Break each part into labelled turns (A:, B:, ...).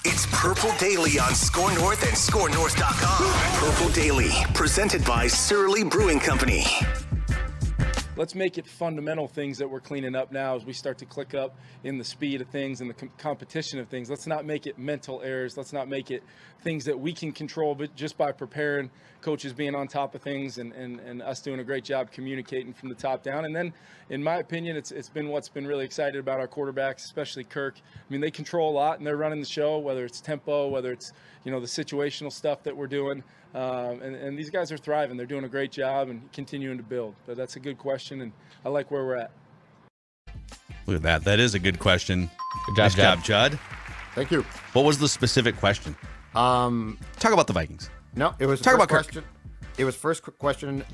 A: It's Purple Daily on Score North and ScoreNorth.com. Purple Daily, presented by Surly Brewing Company.
B: Let's make it fundamental things that we're cleaning up now as we start to click up in the speed of things and the competition of things. Let's not make it mental errors. Let's not make it things that we can control, but just by preparing, coaches being on top of things and us doing a great job communicating from the top down. And then, in my opinion, it's been what's been really excited about our quarterbacks, especially Kirk. I mean, they control a lot and they're running the show, whether it's tempo, whether it's, the situational stuff that we're doing. And these guys are thriving. They're doing a great job and continuing to build. But that's a good question, and I like where we're at.
C: Look at that. That is a good question.
D: Good job,
C: Judd.
E: Thank you.
C: What was the specific question? Talk about the Vikings.
E: No, it was
C: Talk about
E: question. It was first question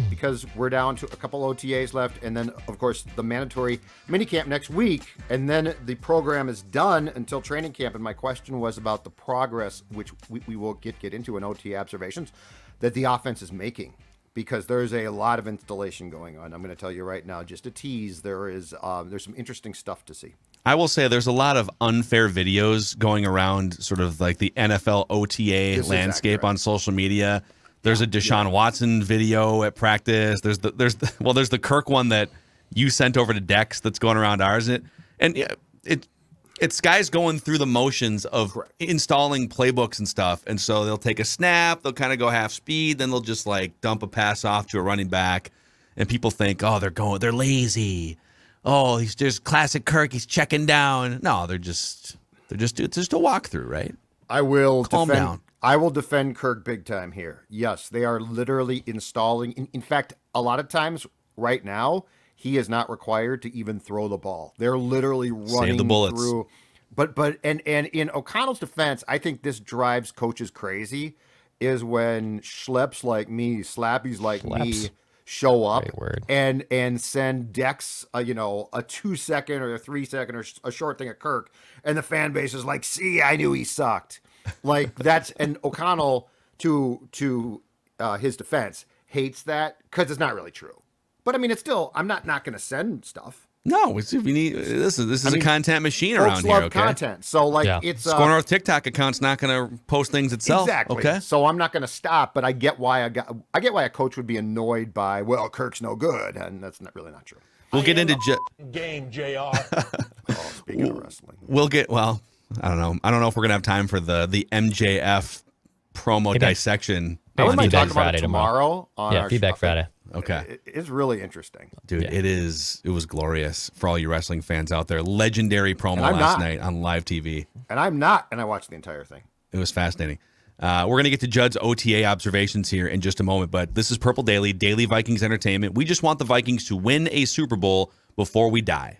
E: because we're down to a couple OTAs left, and then, of course, the mandatory minicamp next week, and then the program is done until training camp. And my question was about the progress, which we will get into in OTA observations, that the offense is making, because there's a lot of installation going on. I'm going to tell you right now, just a tease, there's some interesting stuff to see.
C: I will say there's a lot of unfair videos going around, sort of like the NFL OTA landscape on social media. There's a Deshaun Watson video at practice. There's the Kirk one that you sent over to Dex that's going around ours. And it's guys going through the motions of installing playbooks and stuff. And so they'll take a snap, they'll kind of go half speed, then they'll just like dump a pass off to a running back. And people think, oh, they're lazy. Oh, he's just classic Kirk. He's checking down. No, it's just a walkthrough, right?
E: I will
C: calm down.
E: I will defend Kirk big time here. Yes, they are literally installing. In fact, a lot of times right now, he is not required to even throw the ball. They're literally running
C: Save the bullets.
E: through. But in O'Connell's defense, I think this drives coaches crazy, is when schlепs like me, slappies like me, show up and send Dex, a 2-second or a 3-second or a short thing at Kirk, and the fan base is like, "See, I knew he sucked." Like that's, and O'Connell, to his defense, hates that because it's not really true. But I mean, it's still, I'm not going to send stuff.
C: No, this is a content machine around here.
E: Love
C: okay?
E: content, so it's
C: Score North TikTok account's not going to post things itself.
E: Exactly.
C: Okay.
E: So I'm not going to stop, but I get why a coach would be annoyed by, well, Kirk's no good, and that's really not true.
C: We'll get into
F: game, JR.
E: Speaking of wrestling,
C: I don't know. I don't know if we're gonna have time for the MJF promo dissection.
E: We might talk about
D: Friday
E: it tomorrow on our
D: Feedback Friday.
C: Okay,
E: it's really interesting,
C: dude. Yeah. It was glorious for all you wrestling fans out there. Legendary promo last night on live TV.
E: And I'm not, and I watched the entire thing.
C: It was fascinating. We're gonna get to Judd's OTA observations here in just a moment, but this is Purple Daily Vikings entertainment. We just want the Vikings to win a Super Bowl before we die.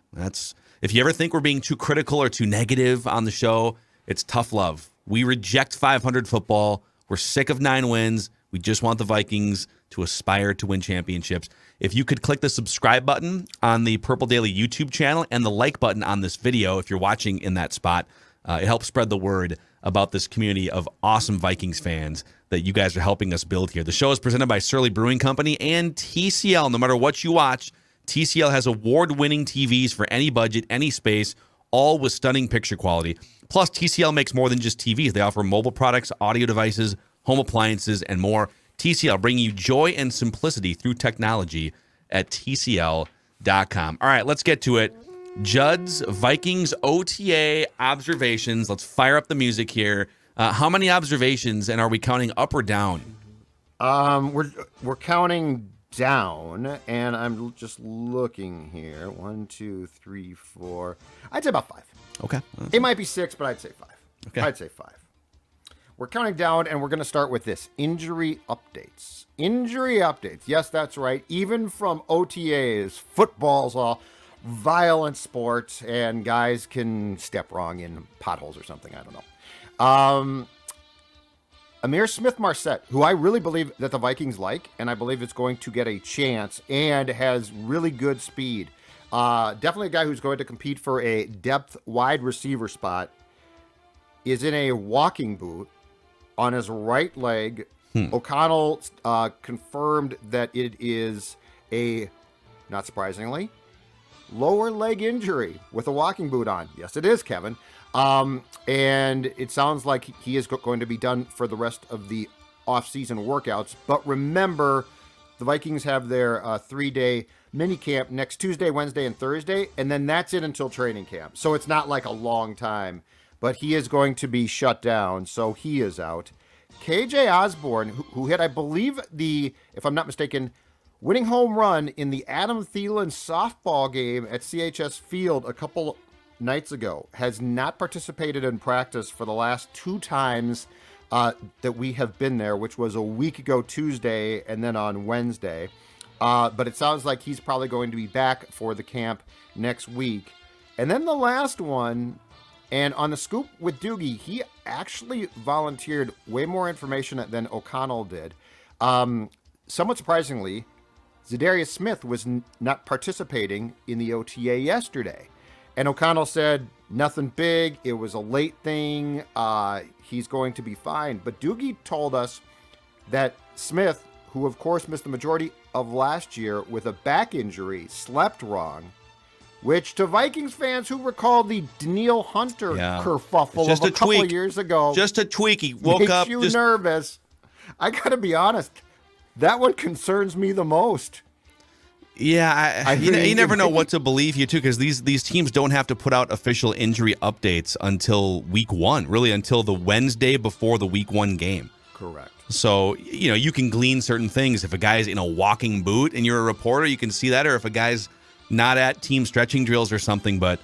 C: If you ever think we're being too critical or too negative on the show, it's tough love. We reject 500 football. We're sick of 9 wins. We just want the Vikings to aspire to win championships. If you could click the subscribe button on the Purple Daily YouTube channel and the like button on this video, if you're watching in that spot, it helps spread the word about this community of awesome Vikings fans that you guys are helping us build here. The show is presented by Surly Brewing Company and TCL. No matter what you watch, TCL has award-winning TVs for any budget, any space, all with stunning picture quality. Plus, TCL makes more than just TVs. They offer mobile products, audio devices, home appliances, and more. TCL, bringing you joy and simplicity through technology at TCL.com. All right, let's get to it. Judd's Vikings OTA observations. Let's fire up the music here. How many observations, and are we counting up or down?
E: We're counting down, and I'm just looking here. 1, 2, 3, 4. I'd say about 5.
C: Okay.
E: It might be 6, but I'd say 5.
C: Okay.
E: I'd say 5. We're counting down, and we're going to start with this. Injury updates. Injury updates. Yes, that's right. Even from OTAs, football's a violent sport, and guys can step wrong in potholes or something. I don't know. Ihmir Smith-Marsette, who I really believe that the Vikings like, and I believe it's going to get a chance and has really good speed. Definitely a guy who's going to compete for a depth wide receiver spot, is in a walking boot on his right leg. O'Connell confirmed that it is not surprisingly, lower leg injury with a walking boot on. Yes, it is, Kevin. And it sounds like he is going to be done for the rest of the off-season workouts. But remember, the Vikings have their 3-day mini camp next Tuesday, Wednesday, and Thursday, and then that's it until training camp. So it's not like a long time, but he is going to be shut down, so he is out. KJ Osborn, who hit, I believe, if I'm not mistaken, winning home run in the Adam Thielen softball game at CHS Field a couple nights ago, has not participated in practice for the last 2 times that we have been there, which was a week ago Tuesday and then on Wednesday. But it sounds like he's probably going to be back for the camp next week. And then the last one, and on the scoop with Doogie, he actually volunteered way more information than O'Connell did. Somewhat surprisingly, Zadarius Smith was not participating in the OTA yesterday. And O'Connell said, nothing big. It was a late thing. He's going to be fine. But Doogie told us that Smith, who of course missed the majority of last year with a back injury, slept wrong, which to Vikings fans who recall the Daniil Hunter kerfuffle of a couple of years ago.
C: Just a tweak. He woke up.
E: Makes you nervous. I got to be honest. That one concerns me the most.
C: Yeah, you never know what to believe here, too, because these teams don't have to put out official injury updates until week 1, really until the Wednesday before the week 1 game.
E: Correct.
C: So, you can glean certain things. If a guy's in a walking boot and you're a reporter, you can see that, or if a guy's not at team stretching drills or something, but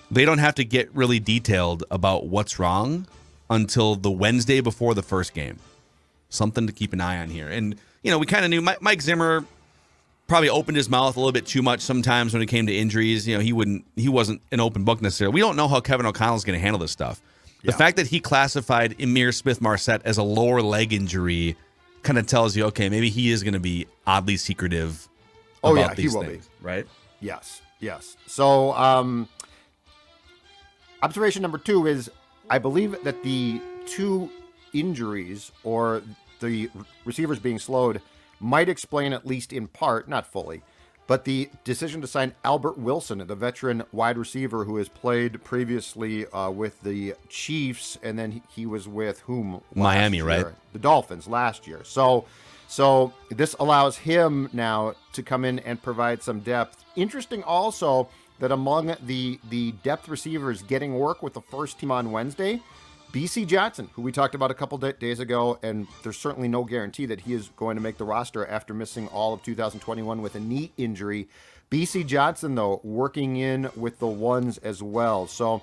C: they don't have to get really detailed about what's wrong until the Wednesday before the first game. Something to keep an eye on here. And, we kind of knew Mike Zimmer probably opened his mouth a little bit too much sometimes when it came to injuries. He wasn't an open book necessarily. We don't know how Kevin O'Connell's going to handle this stuff. The fact that he classified Ihmir Smith-Marsette as a lower leg injury kind of tells you, okay, maybe he is going to be oddly secretive about these things, right?
E: Yes. So, observation number 2 is, I believe that the 2 injuries or the receivers being slowed might explain, at least in part, not fully, but the decision to sign Albert Wilson, the veteran wide receiver who has played previously with the Chiefs, and then he was with whom?
C: Miami, right?
E: The Dolphins last year. So this allows him now to come in and provide some depth. Interesting also that among the depth receivers getting work with the first team on Wednesday, BC Johnson, who we talked about a couple days ago, and there's certainly no guarantee that he is going to make the roster after missing all of 2021 with a knee injury. BC Johnson, though, working in with the ones as well. So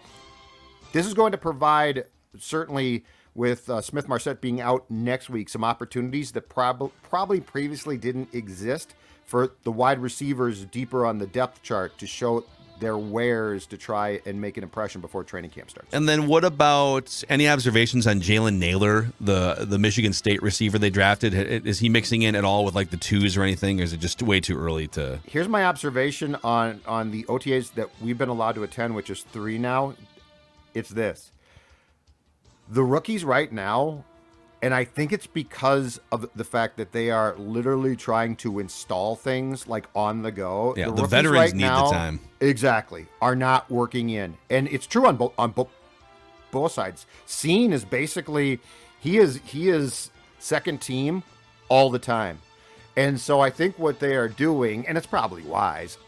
E: this is going to provide, certainly with Smith-Marsette being out next week, some opportunities that probably previously didn't exist for the wide receivers deeper on the depth chart to show their wares to try and make an impression before training camp starts.
C: And then what about any observations on Jalen Naylor, the Michigan State receiver they drafted? Is he mixing in at all with like the 2s or anything, or is it just way too early to?
E: Here's my observation on the OTAs that we've been allowed to attend, which is 3 now. It's this. The rookies right now, and I think it's because of the fact that they are literally trying to install things like on the go.
C: Yeah, the veterans right need the time.
E: Exactly, are not working in, and it's true on both sides. Scene is basically he is second team all the time, and so I think what they are doing, and it's probably wise,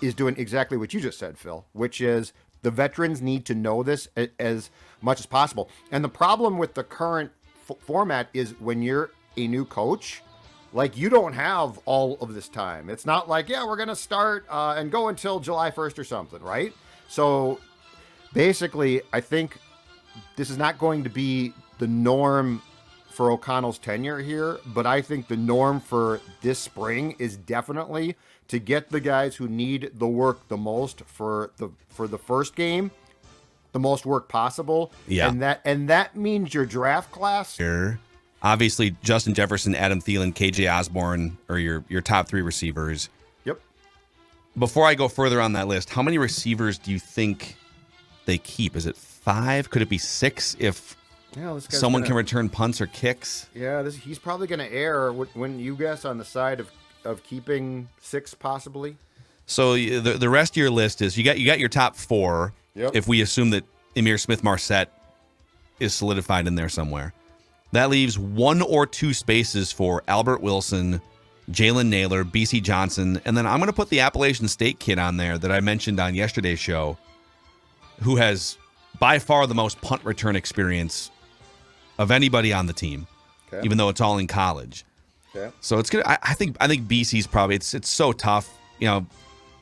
E: is doing exactly what you just said, Phil, which is the veterans need to know this as much as possible. And the problem with the current format is when you're a new coach, like you don't have all of this time. It's not like, yeah, we're going to start and go until July 1st or something, right? So basically, I think this is not going to be the norm for O'Connell's tenure here, but I think the norm for this spring is definitely to get the guys who need the work the most for the first game, the most work possible.
C: Yeah.
E: And that means your draft class.
C: Sure. Obviously, Justin Jefferson, Adam Thielen, KJ Osborn are your top 3 receivers.
E: Yep.
C: Before I go further on that list, how many receivers do you think they keep? Is it 5? Could it be 6 if someone can return punts or kicks?
E: Yeah, he's probably going to err when you guess on the side of keeping 6 possibly.
C: So the rest of your list is you got your top 4.
E: Yep.
C: If we assume that Ihmir Smith-Marsette is solidified in there somewhere, that leaves 1 or 2 spaces for Albert Wilson, Jalen Naylor, BC Johnson, and then I'm going to put the Appalachian State kid on there that I mentioned on yesterday's show, who has by far the most punt return experience of anybody on the team, even though it's all in college.
E: Okay.
C: So it's gonna. I think BC's probably it's so tough. You know,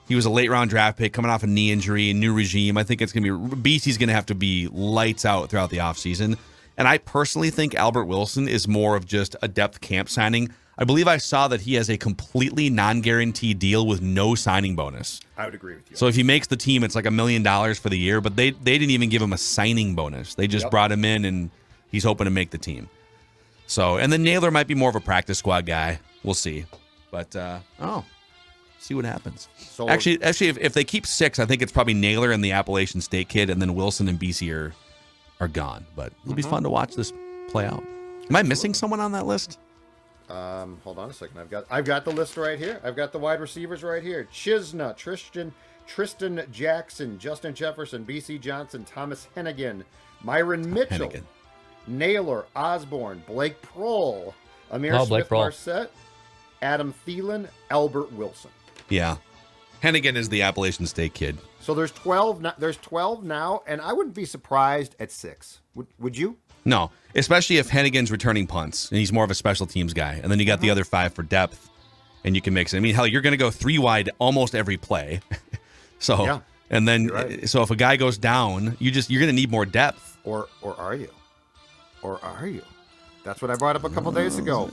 C: he was a late round draft pick coming off a knee injury, a new regime. I think it's gonna be BC's gonna have to be lights out throughout the offseason. And I personally think Albert Wilson is more of just a depth camp signing. I believe I saw that he has a completely non-guaranteed deal with no signing bonus.
E: I would agree with you.
C: So if he makes the team, it's like $1 million for the year, but they didn't even give him a signing bonus. They just brought him in, and he's hoping to make the team. So, and then Naylor might be more of a practice squad guy. We'll see. But, see what happens. So, actually, if they keep 6, I think it's probably Naylor and the Appalachian State kid, and then Wilson and BC are gone. But it'll be fun to watch this play out. Am I missing someone on that list?
E: Hold on a second. I've got the list right here. I've got the wide receivers right here. Chisna, Tristan Jackson, Justin Jefferson, BC Johnson, Thomas Hennigan, Myron Mitchell, Naylor, Osborn, Blake Prohl, Ihmir Smith-Marsette, Adam Thielen, Albert Wilson.
C: Yeah. Hennigan is the Appalachian State kid.
E: So there's 12. There's 12 now, and I wouldn't be surprised at 6. Would you?
C: No, especially if Hennigan's returning punts and he's more of a special teams guy. And then you got the other 5 for depth, and you can mix it. I mean, hell, you're going to go 3 wide almost every play. So, and then, so if a guy goes down, you're going to need more depth.
E: Or are you? Or are you? That's what I brought up a couple days ago.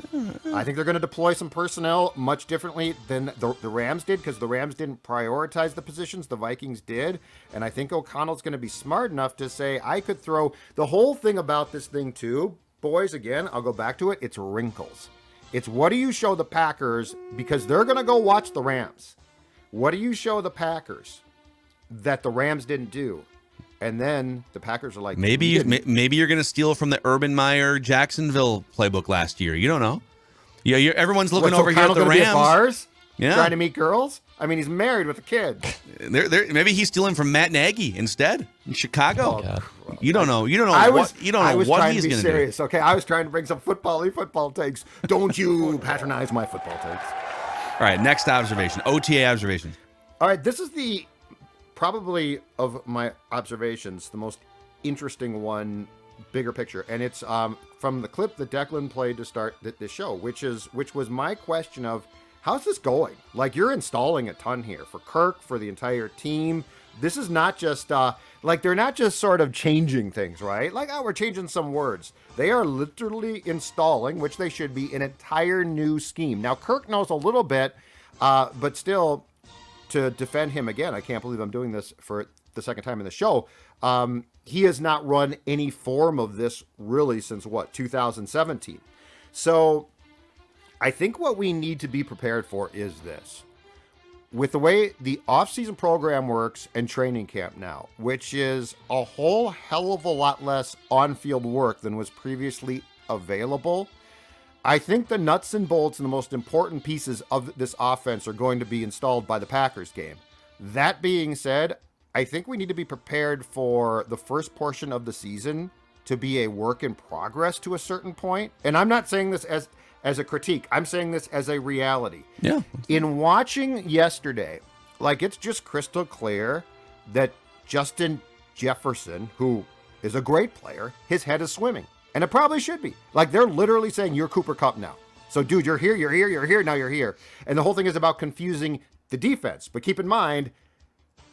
E: I think they're going to deploy some personnel much differently than the Rams did, because the Rams didn't prioritize the positions. The Vikings did. And I think O'Connell's going to be smart enough to say, I could throw the whole thing about this thing too. Boys, again, I'll go back to it. It's wrinkles. It's what do you show the Packers, because they're going to go watch the Rams. What do you show the Packers that the Rams didn't do? And then the Packers are like,
C: maybe you're going to steal from the Urban Meyer Jacksonville playbook last year. You don't know. Yeah, everyone's looking over here at the Rams.
E: Be at bars, trying to meet girls. I mean, he's married with a kid.
C: Maybe he's stealing from Matt Nagy instead in Chicago. Oh, you don't know. You don't know what he's going to do.
E: Okay, I was trying to bring some football takes. Don't you patronize my football takes.
C: All right, next observation. OTA observation.
E: All right, this is probably of my observations, the most interesting one, bigger picture, and it's from the clip that Declan played to start this show, which was my question of how's this going? Like, you're installing a ton here for Kirk, for the entire team. This is not just like they're not just sort of changing things, right? Like, we're changing some words. They are literally installing, which they should be, an entire new scheme. Now, Kirk knows a little bit, but still, to defend him again, I can't believe I'm doing this for the second time in the show. He has not run any form of this really since 2017. So I think what we need to be prepared for is this. With the way the offseason program works and training camp now, which is a whole hell of a lot less on-field work than was previously available, I think the nuts and bolts and the most important pieces of this offense are going to be installed by the Packers game. That being said, I think we need to be prepared for the first portion of the season to be a work in progress to a certain point. And I'm not saying this as a critique. I'm saying this as a reality.
C: Yeah.
E: In watching yesterday, like, it's just crystal clear that Justin Jefferson, who is a great player, his head is swimming. And it probably should be. Like, they're literally saying, you're Cooper Kupp now. So, dude, you're here, now you're here. And the whole thing is about confusing the defense. But keep in mind,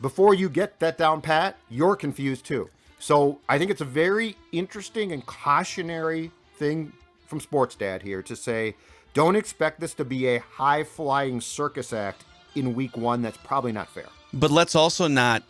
E: before you get that down pat, you're confused too. So I think it's a very interesting and cautionary thing from Sports Dad here to say, don't expect this to be a high-flying circus act in week 1. That's probably not fair.
C: But let's also not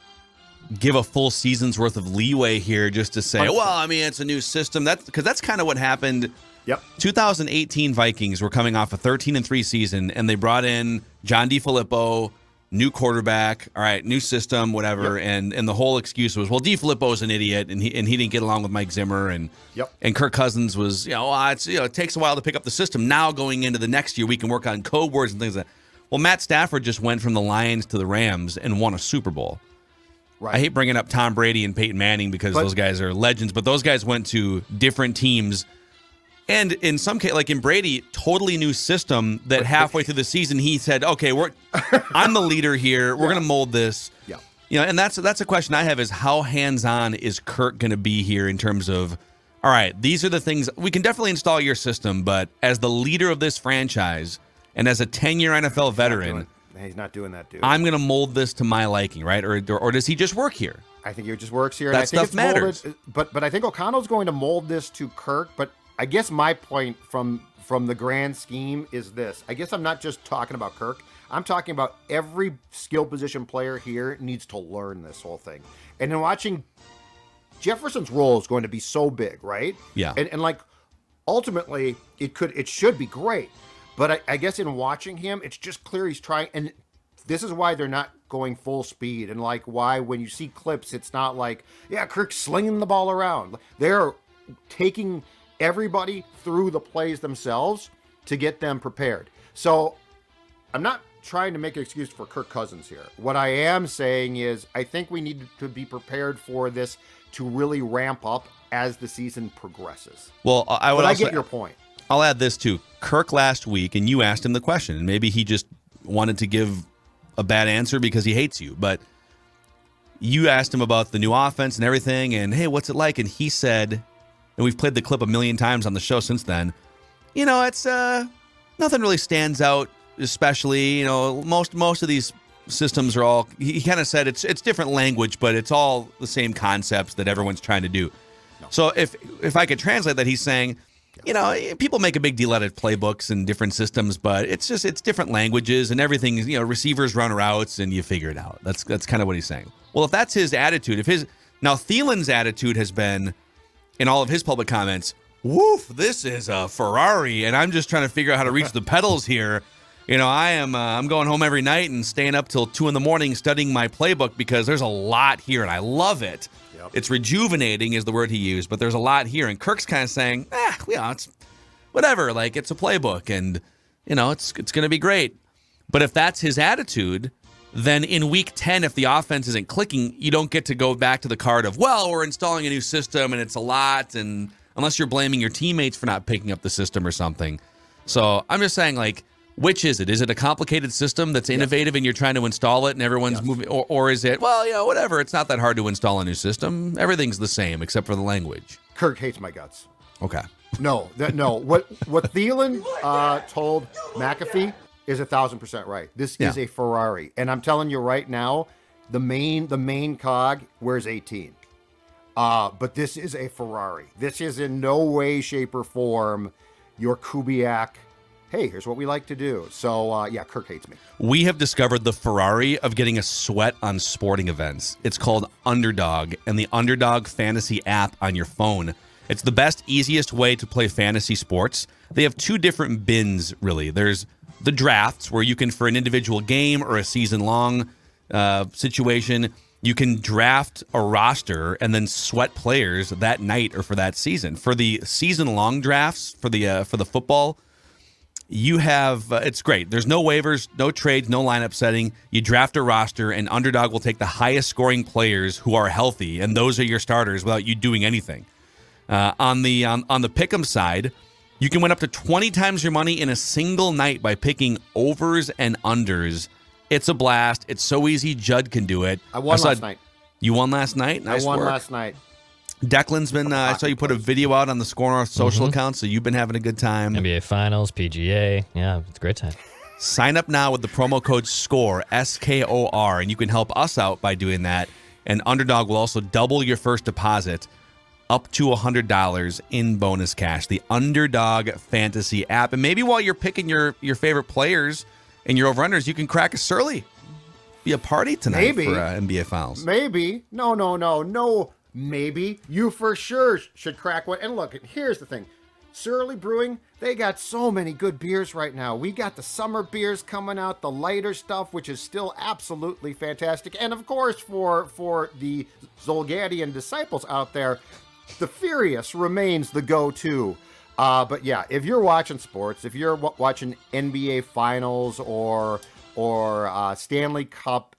C: give a full season's worth of leeway here just to say, well, I mean, it's a new system. Because that's kind of what happened.
E: Yep.
C: 2018 Vikings were coming off a 13-3 season, and they brought in John DeFilippo, new quarterback, all right, new system, whatever, and the whole excuse was, well, DeFilippo's an idiot, and he didn't get along with Mike Zimmer, and Kirk Cousins was, it takes a while to pick up the system. Now going into the next year, we can work on code words and things like that. Well, Matt Stafford just went from the Lions to the Rams and won a Super Bowl.
E: Right.
C: I hate bringing up Tom Brady and Peyton Manning because those guys are legends, but those guys went to different teams. And in some case, like in Brady, totally new system that halfway through the season, he said, okay, I'm the leader here. We're going to mold this.
E: Yeah.
C: You know, and that's a question I have is how hands-on is Kirk going to be here in terms of, all right, these are the things, we can definitely install your system, but as the leader of this franchise and as a 10-year NFL veteran,
E: he's not doing that, dude.
C: I'm going to mold this to my liking, right? Or does he just work here?
E: I think he just works here.
C: That
E: and I think
C: stuff matters.
E: Molded, but I think O'Connell's going to mold this to Kirk. But I guess my point from the grand scheme is this. I guess I'm not just talking about Kirk. I'm talking about every skill position player here needs to learn this whole thing. And then watching Jefferson's role is going to be so big, right?
C: Yeah.
E: And like ultimately it should be great. But I guess in watching him, it's just clear he's trying. And this is why they're not going full speed. And like why when you see clips, it's not like, yeah, Kirk's slinging the ball around. They're taking everybody through the plays themselves to get them prepared. So I'm not trying to make an excuse for Kirk Cousins here. What I am saying is I think we need to be prepared for this to really ramp up as the season progresses.
C: Well, I
E: get your point.
C: I'll add this too. Kirk last week, and you asked him the question, and maybe he just wanted to give a bad answer because he hates you, but you asked him about the new offense and everything, and hey, what's it like? And he said, and we've played the clip a million times on the show since then, you know, it's nothing really stands out, especially, you know, most of these systems are all, he kind of said it's different language, but it's all the same concepts that everyone's trying to do. No. So if I could translate that, he's saying, you know, people make a big deal out of playbooks and different systems, but it's different languages and everything. You know, receivers run routes and you figure it out. That's kind of what he's saying. Well, if that's his attitude, now Thielen's attitude has been in all of his public comments, woof, this is a Ferrari, and I'm just trying to figure out how to reach the pedals here. You know, I'm going home every night and staying up till 2 a.m. studying my playbook because there's a lot here and I love it. Yep. It's rejuvenating is the word he used, but there's a lot here. And Kirk's kind of saying, yeah, it's whatever. Like, it's a playbook and, you know, it's going to be great. But if that's his attitude, then in week 10, if the offense isn't clicking, you don't get to go back to the card of, well, we're installing a new system and it's a lot. And unless you're blaming your teammates for not picking up the system or something. So I'm just saying, like, which is it? Is it a complicated system that's innovative and you're trying to install it and everyone's moving? Or is it, well, you know, whatever. It's not that hard to install a new system. Everything's the same except for the language.
E: Kirk hates my guts.
C: Okay.
E: No. What Thielen told McAfee is 1,000% right. This is a Ferrari. And I'm telling you right now, the main cog wears 18. But this is a Ferrari. This is in no way, shape, or form your Kubiak. Hey, here's what we like to do. So, yeah, Kirk hates me.
C: We have discovered the Ferrari of getting a sweat on sporting events. It's called Underdog, and the Underdog fantasy app on your phone. It's the best, easiest way to play fantasy sports. They have 2 different bins, really. There's the drafts, where you can, for an individual game or a season-long situation, you can draft a roster and then sweat players that night or for that season. For the season-long drafts, for the football, you have, it's great. There's no waivers, no trades, no lineup setting. You draft a roster, and Underdog will take the highest scoring players who are healthy, and those are your starters without you doing anything. On the pick'em side, you can win up to 20 times your money in a single night by picking overs and unders. It's a blast. It's so easy. Judd can do it.
E: I won last night.
C: You won last night? Nice
E: I won
C: work.
E: last night.
C: Declan's been, I saw you put a video out on the Score North social account, so you've been having a good time.
D: NBA Finals, PGA. Yeah, it's a great time.
C: Sign up now with the promo code SCORE, S-K-O-R, and you can help us out by doing that. And Underdog will also double your first deposit up to $100 in bonus cash. The Underdog Fantasy app. And maybe while you're picking your favorite players and your over-unders, you can crack a Surly. Be a party tonight for NBA Finals.
E: Maybe. No. Maybe. You for sure should crack one. And look, here's the thing. Surly Brewing, they got so many good beers right now. We got the summer beers coming out, the lighter stuff, which is still absolutely fantastic. And of course, for the Zolgadian disciples out there, the Furious remains the go-to. But yeah, if you're watching sports, if you're watching NBA Finals or or Stanley Cup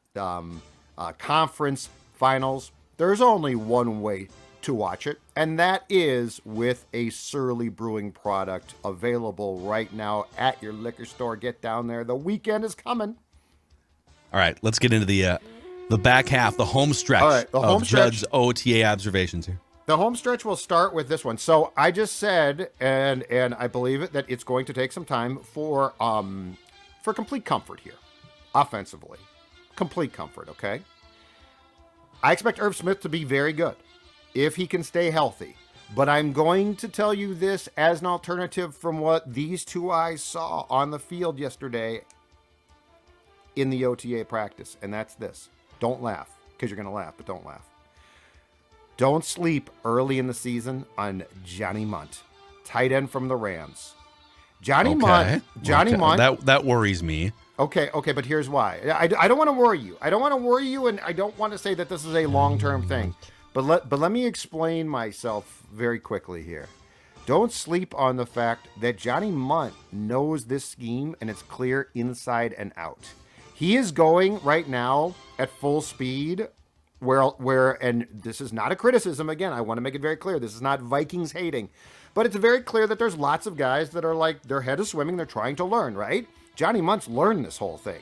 E: conference finals, there's only one way to watch it, and that is with a Surly Brewing product available right now at your liquor store. Get down there. The weekend is coming.
C: All right, let's get into the back half, the home stretch of Judd's OTA observations here.
E: The home stretch will start with this one. So I just said, and I believe it, that it's going to take some time for complete comfort here, offensively. Complete comfort, okay? I expect Irv Smith to be very good if he can stay healthy. But I'm going to tell you this as an alternative from what these two eyes saw on the field yesterday in the OTA practice, and that's this. Don't laugh, because you're going to laugh, but don't laugh. Don't sleep early in the season on Johnny Munt, tight end from the Rams. Munt.
C: That worries me.
E: Okay, but here's why. I don't want to worry you. I don't want to worry you, and I don't want to say that this is a long-term thing. But let me explain myself very quickly here. Don't sleep on the fact that Johnny Munt knows this scheme, and it's clear inside and out. He is going right now at full speed where, and this is not a criticism, again, I want to make it very clear, this is not Vikings hating, but it's very clear that there's lots of guys that are like, their head is swimming, they're trying to learn, right? Johnny Munt's learned this whole thing.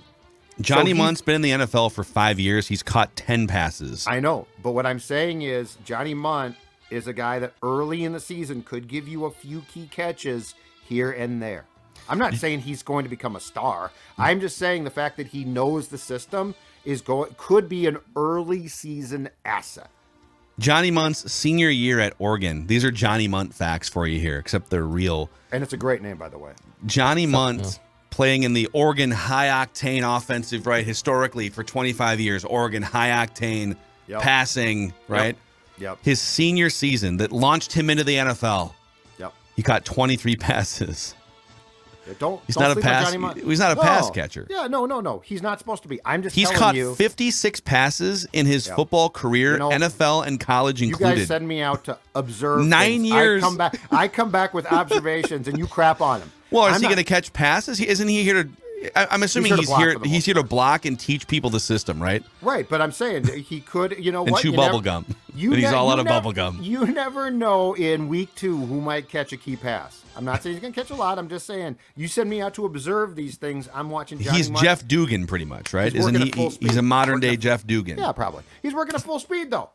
C: Johnny Munt's been in the NFL for 5 years. He's caught 10 passes.
E: I know, but what I'm saying is Johnny Munt is a guy that early in the season could give you a few key catches here and there. I'm not saying he's going to become a star. I'm just saying the fact that he knows the system could be an early season asset.
C: Johnny Munt's senior year at Oregon. These are Johnny Munt facts for you here, except they're real.
E: And it's a great name, by the way.
C: Johnny Munt playing in the Oregon high-octane offensive, right, historically for 25 years. Oregon high-octane passing, right?
E: Yep.
C: His senior season that launched him into the NFL.
E: Yep.
C: He caught 23 passes.
E: He's not a
C: pass catcher.
E: Yeah, no. He's not supposed to be. I'm just
C: telling
E: you.
C: He's caught 56 passes in his football career, NFL and college included.
E: You guys send me out to observe
C: 9 years.
E: I come back with observations, and you crap on him.
C: Well, is he going to catch passes? Isn't he here to? I'm assuming he's here to block and teach people the system, right?
E: Right, but I'm saying he could. You know
C: and
E: what?
C: chew bubble gum. He's all out of bubble gum.
E: You never know in week 2 who might catch a key pass. I'm not saying he's going to catch a lot. I'm just saying you send me out to observe these things. I'm watching Johnny Munt.
C: He's Jeff Dugan, pretty much, right? Isn't he? He's a modern day Jeff Dugan.
E: Yeah, probably. He's working at full speed though.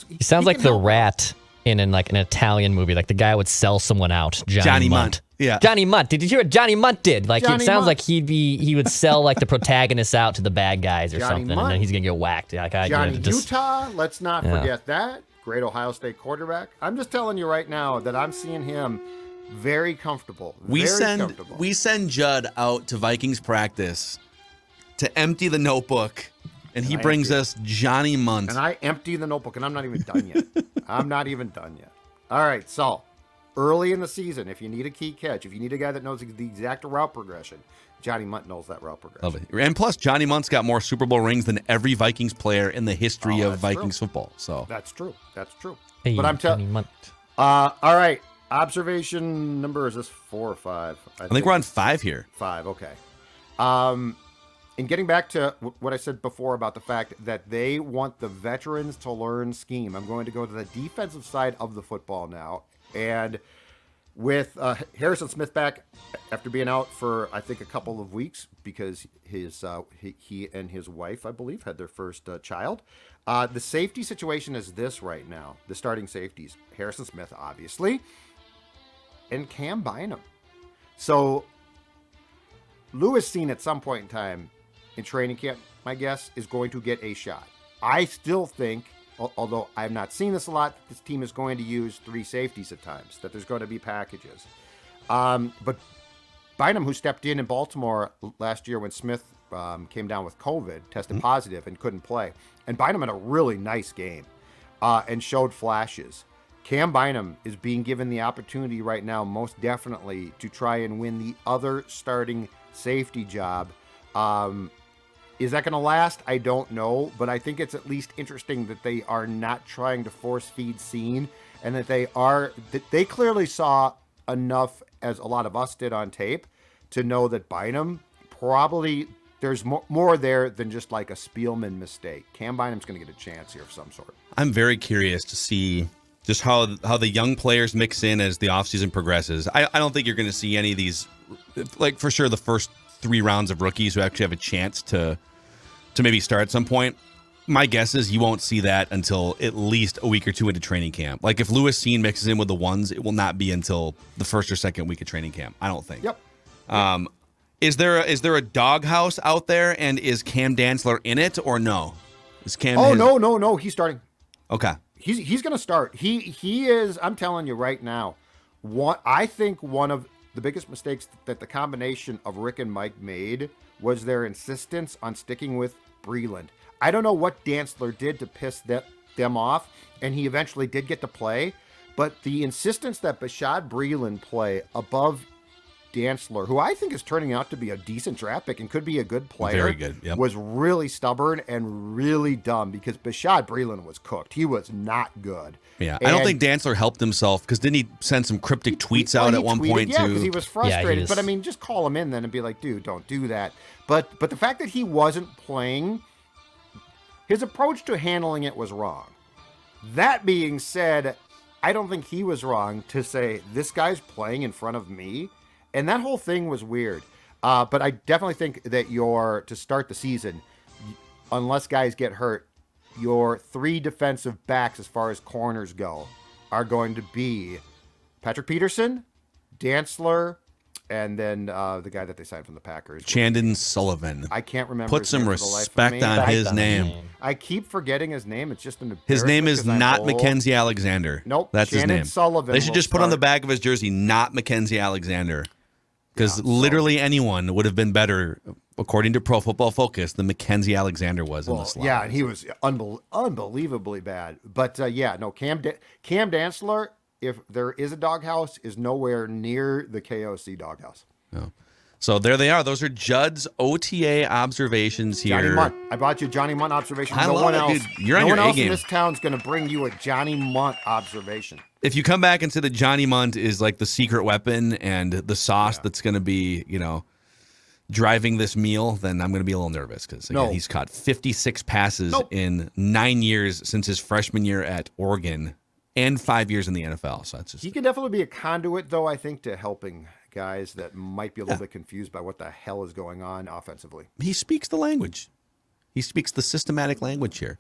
D: He sounds like the rat in like an Italian movie, like the guy would sell someone out. Johnny Munt.
C: Yeah.
D: Johnny Munt. Did you hear what Johnny Munt did? Like
E: Johnny
D: it sounds
E: Munt.
D: like he would sell like the protagonists out to the bad guys or
E: Johnny
D: something,
E: Munt.
D: and then he's gonna get whacked. Like,
E: Utah. Let's not forget that great Ohio State quarterback. I'm just telling you right now that I'm seeing him very comfortable.
C: We send Judd out to Vikings practice to empty the notebook, and he brings us Johnny Munt.
E: And I empty the notebook, and I'm not even done yet. I'm not even done yet. All right, so early in the season, if you need a key catch, if you need a guy that knows the exact route progression, Johnny Munt knows that route progression.
C: Love it. And plus, Johnny Munt's got more Super Bowl rings than every Vikings player in the history of Vikings football. So
E: that's true. That's true.
D: Hey,
E: but I'm
D: Johnny Munt.
E: All right. Observation number, is this 4 or 5?
C: I think we're on 5 here.
E: 5, okay. And getting back to what I said before about the fact that they want the veterans to learn scheme, I'm going to go to the defensive side of the football now. And with Harrison Smith back after being out for, I think, a couple of weeks because he and his wife, I believe, had their first child. The safety situation is this right now. The starting safeties, Harrison Smith, obviously, and Cam Bynum. So Lewis Seen at some point in time in training camp, my guess, is going to get a shot. I still think, although I have not seen this a lot, this team is going to use 3 safeties at times, that there's going to be packages. But Bynum, who stepped in Baltimore last year when Smith came down with COVID, tested positive and couldn't play. And Bynum had a really nice game and showed flashes. Cam Bynum is being given the opportunity right now, most definitely, to try and win the other starting safety job. Is that going to last? I don't know, but I think it's at least interesting that they are not trying to force feed Seen, and that they clearly saw enough, as a lot of us did on tape, to know that Bynum probably there's more there than just like a Spielman mistake. Cam Bynum's going to get a chance here of some sort.
C: I'm very curious to see just how the young players mix in as the offseason progresses. I don't think you're going to see any of these, like for sure the first 3 rounds of rookies who actually have a chance to maybe start at some point. My guess is you won't see that until at least a week or 2 into training camp. Like if Lewis Seen mixes in with the ones, it will not be until the first or second week of training camp. I don't think.
E: Yep.
C: Is there a doghouse out there, and is Cam Dantzler in it or no? Is Cam?
E: No. He's starting.
C: Okay.
E: He's going to start. He is. I'm telling you right now. I think one of the biggest mistakes that the combination of Rick and Mike made was their insistence on sticking with Breland. I don't know what Dantzler did to piss them off, and he eventually did get to play. But the insistence that Bashaud Breeland play above Dantzler, who I think is turning out to be a decent draft pick and could be a good player,
C: very good, yep,
E: was really stubborn and really dumb because Bashaud Breeland was cooked. He was not good.
C: Yeah, I don't think Dantzler helped himself because didn't he send some cryptic tweets out at one point
E: yeah,
C: too?
E: because he was frustrated.
D: Yeah,
E: but I mean, just call him in then and be like, dude, don't do that. But the fact that he wasn't playing, his approach to handling it was wrong. That being said, I don't think he was wrong to say, this guy's playing in front of me. And that whole thing was weird. But I definitely think that to start the season, unless guys get hurt, your 3 defensive backs as far as corners go are going to be Patrick Peterson, Dantzler, and then the guy that they signed from the Packers.
C: Chandon Sullivan.
E: I can't remember.
C: Put some respect on his name.
E: I keep forgetting his name. It's just an embarrassment.
C: His name is not Mackenzie Alexander.
E: Nope.
C: That's his name.
E: Sullivan.
C: They should just put on the back of his jersey, not Mackenzie Alexander. Because literally anyone would have been better, according to Pro Football Focus, than Mackenzie Alexander was in the slot.
E: Yeah, and he was unbelievably bad. But Cam Dantzler, if there is a doghouse, is nowhere near the KOC doghouse.
C: No. So there they are. Those are Judd's OTA observations here.
E: Johnny Munt. I brought you a Johnny Munt observation.
C: I love it, dude. You're on your A game.
E: No one else in this town's going to bring you a Johnny Munt observation.
C: If you come back and say that Johnny Munt is like the secret weapon and the sauce that's going to be, driving this meal, then I'm going to be a little nervous because he's caught 56 passes in 9 years since his freshman year at Oregon and 5 years in the NFL. So that's just...
E: He can definitely be a conduit, though, I think, to helping guys that might be a little bit confused by what the hell is going on offensively.
C: He speaks the language. He speaks the systematic language here.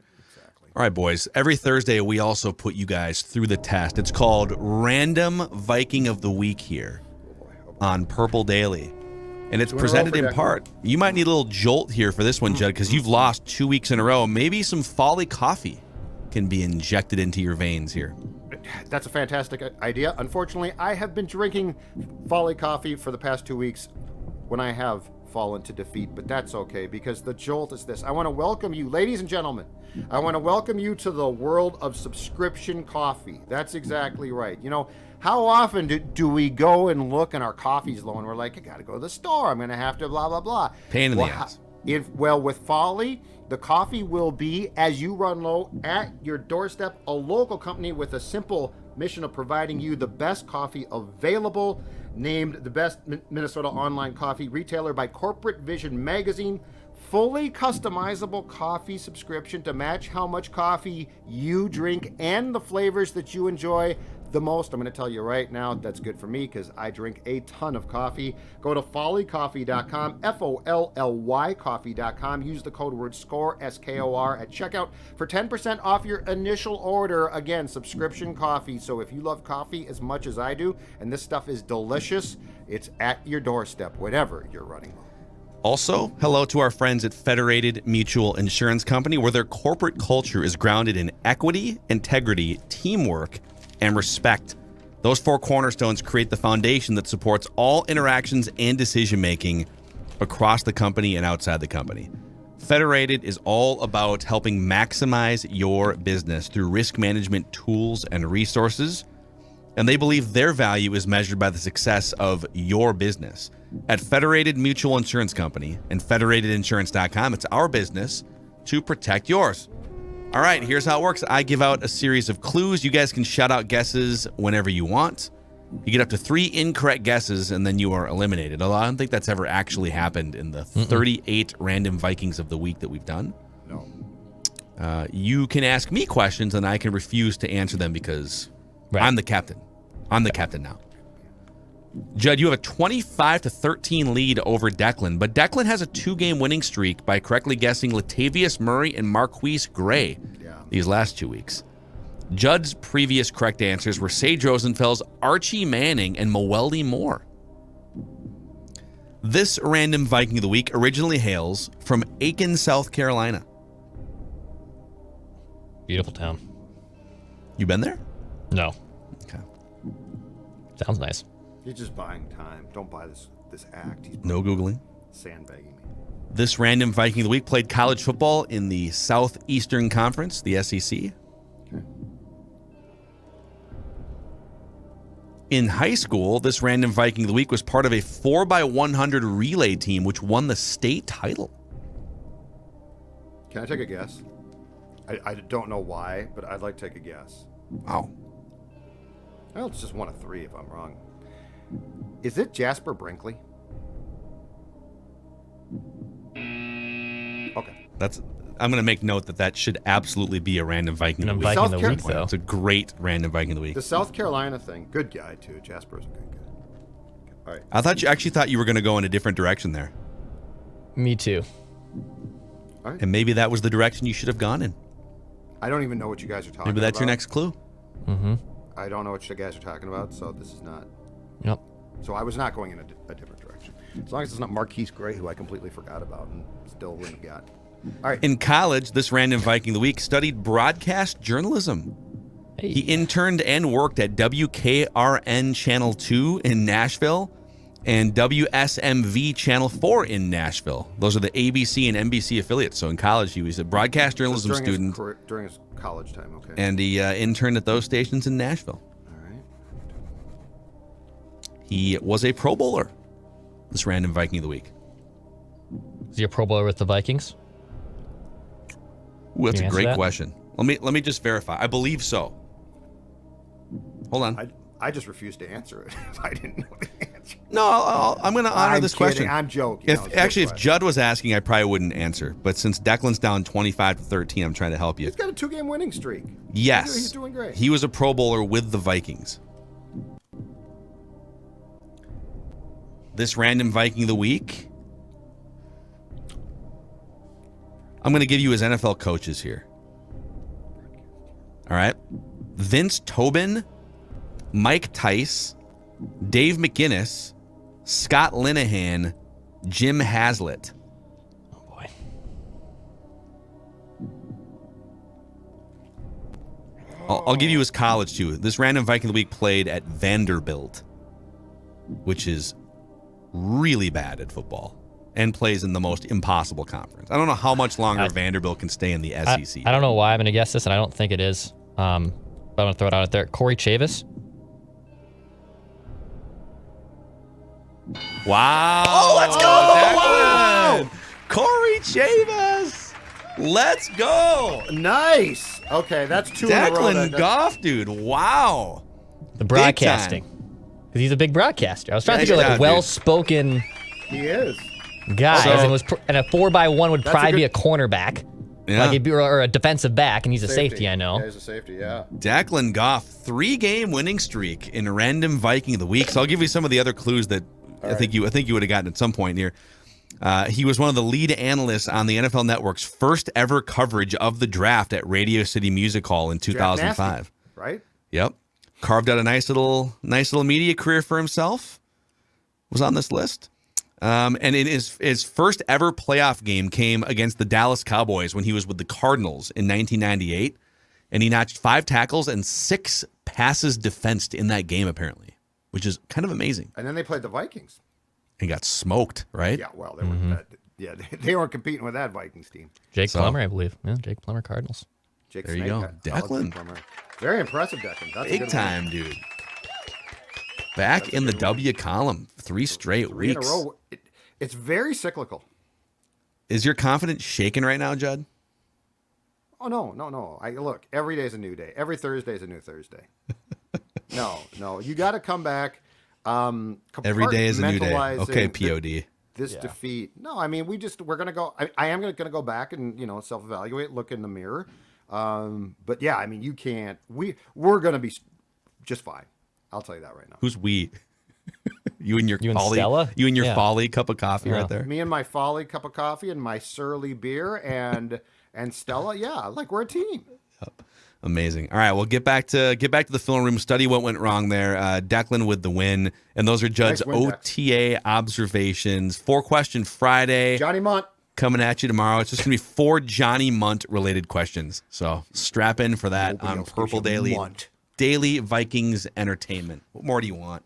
C: All right, boys. Every Thursday, we also put you guys through the test. It's called Random Viking of the Week here on Purple Daily. And it's presented in part. You might need a little jolt here for this one, Judd, because you've lost 2 weeks in a row. Maybe some Folly coffee can be injected into your veins here.
E: That's a fantastic idea. Unfortunately, I have been drinking Folly coffee for the past 2 weeks when I have fallen to defeat, but that's okay because the jolt is this. I want to welcome you, ladies and gentlemen. I want to welcome you to the world of subscription coffee. That's exactly right. How often do we go and look and our coffee's low and we're like, I got to go to the store. I'm going to have to blah, blah, blah.
C: Pain in the ass.
E: With Folly, the coffee will be, as you run low, at your doorstep, a local company with a simple mission of providing you the best coffee available, named the best Minnesota online coffee retailer by Corporate Vision magazine. Fully customizable coffee subscription to match how much coffee you drink and the flavors that you enjoy the most. I'm going to tell you right now, that's good for me because I drink a ton of coffee. Go to follycoffee.com, FOLLY coffee.com. Use the code word SCORE, SKOR, at checkout for 10% off your initial order. Again, subscription coffee. So if you love coffee as much as I do, and this stuff is delicious, it's at your doorstep, whatever you're running.
C: Also, hello to our friends at Federated Mutual Insurance Company, where their corporate culture is grounded in equity, integrity, teamwork, and respect. Those 4 cornerstones create the foundation that supports all interactions and decision-making across the company and outside the company. Federated is all about helping maximize your business through risk management tools and resources, and they believe their value is measured by the success of your business. At Federated Mutual Insurance Company and federatedinsurance.com, it's our business to protect yours. All right, here's how it works. I give out a series of clues. You guys can shout out guesses whenever you want. You get up to 3 incorrect guesses, and then you are eliminated. Although I don't think that's ever actually happened in the 38 random Vikings of the week that we've done.
E: No.
C: You can ask me questions, and I can refuse to answer them because
D: Right.
C: I'm the captain. I'm the captain now. Judd, you have a 25-13 lead over Declan, but Declan has a 2-game winning streak by correctly guessing Latavius Murray and Marquise Gray these last 2 weeks. Judd's previous correct answers were Sage Rosenfels, Archie Manning, and Moeldy Moore. This random Viking of the week originally hails from Aiken, South Carolina.
D: Beautiful town.
C: You been there?
D: No.
C: Okay.
D: Sounds nice.
E: He's just buying time. Don't buy this act. He's
C: No Googling.
E: sandbagging me.
C: This random Viking of the week played college football in the Southeastern Conference, the SEC.
E: Okay.
C: In high school, this random Viking of the week was part of a 4x100 relay team, which won the state title.
E: Can I take a guess? I don't know why, but I'd like to take a guess.
C: Wow.
E: Well, it's just one of 3 if I'm wrong. Is it Jasper Brinkley? Okay.
C: I'm going to make note that should absolutely be a random Viking of the week.
D: Viking of
E: South
D: the week, though.
C: It's a great random Viking of the week.
E: The South Carolina thing, good guy too. Jasper's a good guy. All right.
C: I thought you thought you were going to go in a different direction there.
D: Me too.
E: All right.
C: And maybe that was the direction you should have gone in.
E: I don't even know what you guys are talking about.
C: Maybe that's your next clue.
D: Mm-hmm.
E: I don't know what you guys are talking about, so this is not.
D: Yep.
E: So I was not going in a different direction. As long as it's not Marquise Gray, who I completely forgot about and still wouldn't have got. All right.
C: In college, this random Viking of the week studied broadcast journalism.
D: Hey.
C: He interned and worked at WKRN Channel 2 in Nashville and WSMV Channel 4 in Nashville. Those are the ABC and NBC affiliates. So in college, he was a broadcast journalism student.
E: During his college time, okay.
C: And he interned at those stations in Nashville.
E: All right.
C: He was a Pro Bowler, this random Viking of the week.
D: Is he a Pro Bowler with the Vikings?
C: Ooh, that's
D: Can
C: a
D: you
C: great
D: answer that?
C: question. Let me just verify. I believe so. Hold on.
E: I just refused to answer it if I didn't know the answer.
C: No, I'm going to honor
E: I'm
C: this
E: kidding.
C: question.
E: I'm joking.
C: If
E: No, it's a good question.
C: Judd was asking, I probably wouldn't answer. But since Declan's down 25-13, I'm trying to help you.
E: He's got a 2-game winning streak.
C: Yes,
E: He's doing great.
C: He was a Pro Bowler with the Vikings. This random Viking of the week, I'm going to give you his NFL coaches here. All right. Vince Tobin, Mike Tice, Dave McGinnis, Scott Linehan, Jim Haslett.
D: Oh boy.
C: I'll give you his college too. This random Viking of the week played at Vanderbilt, which is really bad at football and plays in the most impossible conference. I don't know how much longer Vanderbilt can stay in the SEC.
D: I don't know why I'm going to guess this, and I don't think it is. But I'm going to throw it out there. Corey Chavis.
C: Wow.
E: Oh, let's go.
C: Declan. Corey Chavis. Let's go.
E: Nice. Okay, that's 2 in a row.
C: Declan Goff, dude. Wow.
D: The broadcasting. Because he's a big broadcaster. I was trying to think of like a well-spoken
E: He is.
D: guy.
C: So-
D: and a 4x1 would
E: That's
D: probably
E: a
D: be a
E: good-
D: cornerback.
C: Yeah.
D: Like or a defensive back, and he's a safety, I know.
E: Yeah, he's a safety, yeah.
C: Declan Goff, 3-game winning streak in random Viking of the week. So I'll give you some of the other clues that I think you would have gotten at some point here. He was one of the lead analysts on the NFL Network's first ever coverage of the draft at Radio City Music Hall in 2005.
E: Nasty, right?
C: Yep. Carved out a nice little media career for himself. Was on this list. And in his first ever playoff game came against the Dallas Cowboys when he was with the Cardinals in 1998. And he notched 5 tackles and 6 passes defensed in that game, apparently, which is kind of amazing.
E: And then they played the Vikings.
C: He got smoked, right?
E: Yeah, well, they were they weren't competing with that Vikings team.
D: Jake Plummer, I believe. Yeah, Jake Plummer, Cardinals.
E: Jake
C: There you
E: Snake
C: go.
E: had-
C: Declan.
E: Plummer. Very impressive, Declan. That's a
C: Big
E: good
C: time, dude. Back in the W column, 3 straight
E: 3 in a
C: weeks.
E: row. It's very cyclical.
C: Is your confidence shaken right now, Judd?
E: Oh no. Look, every day is a new day. Every Thursday is a new Thursday. No. You got to come back.
C: Every day is a new day. Okay, POD.
E: This defeat. No, I mean, we're going to go. I am going to go back and, self-evaluate, look in the mirror. But yeah, I mean, you can't. We're going to be just fine. I'll tell you that right now.
C: Who's we? You and your folly.
D: Stella?
C: You and your folly cup of coffee right there.
E: Me and my folly cup of coffee and my surly beer and Stella. Yeah, like we're a team.
C: Yep. Amazing. All right, well, get back to the film room. Study what went wrong there. Declan with the win, and those are Judd's OTA observations. 4-question Friday.
E: Johnny Munt
C: coming at you tomorrow. It's just gonna be 4 Johnny Munt related questions. So strap in for that on Purple Daily. Daily Vikings Entertainment. What more do you want?